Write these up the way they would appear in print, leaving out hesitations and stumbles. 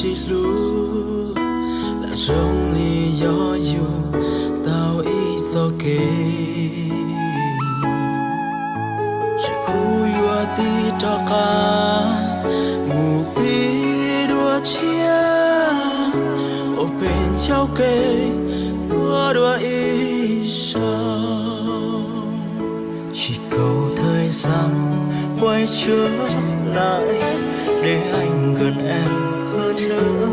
chỉ lu là trong lý do dù tao ý cho kê chỉ cú yua ti cho cả mù pi đua chia ô bên cháu kê đua ý sao chỉ cầu thời gian quay trở lại để anh gần em hơn nữa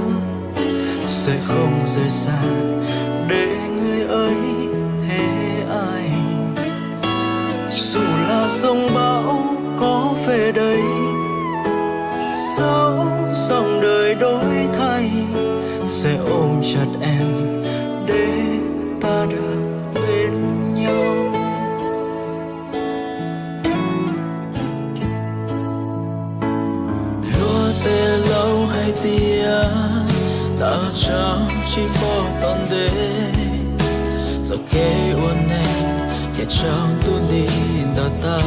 sẽ không rời xa để người ấy thế ai dù là sông bão có về đây dẫu dòng đời đổi thay sẽ ôm chặt em để ta được bên nhau. Tê lâu hay tia ta chẳng chỉ có tòn đế giờ kê uốn em kẻ trong tu đi ta ta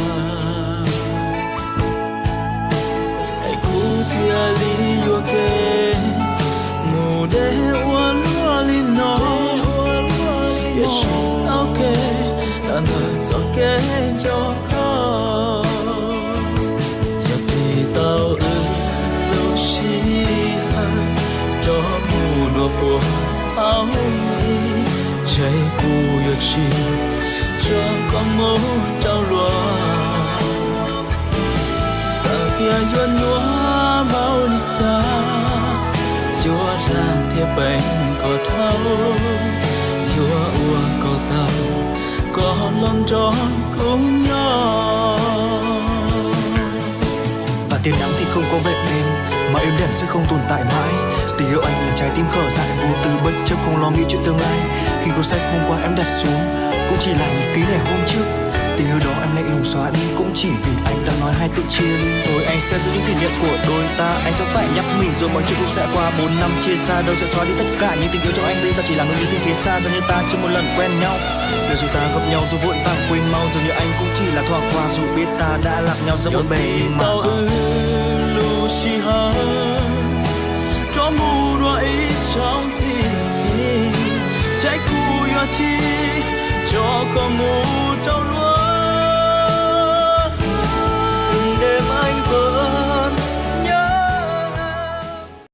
hãy cú kia lý yua kê mù đế uốn lúa li nó để chỉ tao kê ta nở cho kê cho con giờ thì tao đua buồn áo y chạy cu yo chi cho con mố trao lúa tờ tia yuan nhúa bao đi xa chúa là thiệp bệnh có thâu chúa ua có tàu có lòng tròn cùng nhau và tiền nắng thì không có vệt đêm mà êm đềm sẽ không tồn tại mãi. Tình yêu anh là trái tim khở dại vô tư bất chấp không lo nghĩ chuyện tương lai. Khi cuốn sách hôm qua em đặt xuống cũng chỉ là nhật ký ngày hôm trước. Tình yêu đó em lạnh lùng xóa đi cũng chỉ vì anh đã nói hai tự chia ly. Rồi anh sẽ giữ những kỷ niệm của đôi ta. Anh sẽ phải nhắc mình rồi mọi chuyện cũng sẽ qua. 4 năm chia xa đâu sẽ xóa đi tất cả. Nhưng tình yêu trong anh bây giờ chỉ là người đi phía xa. Giống như ta chưa một lần quen nhau. Nếu dù ta gặp nhau dù vội vàng quên mau. Dường như anh cũng chỉ là thoảng qua. Dù biết ta đã lạc nhau giữa một bề mà chỉ hơn cho mù đua ý trong tim trái cu yo chi cho con mù trong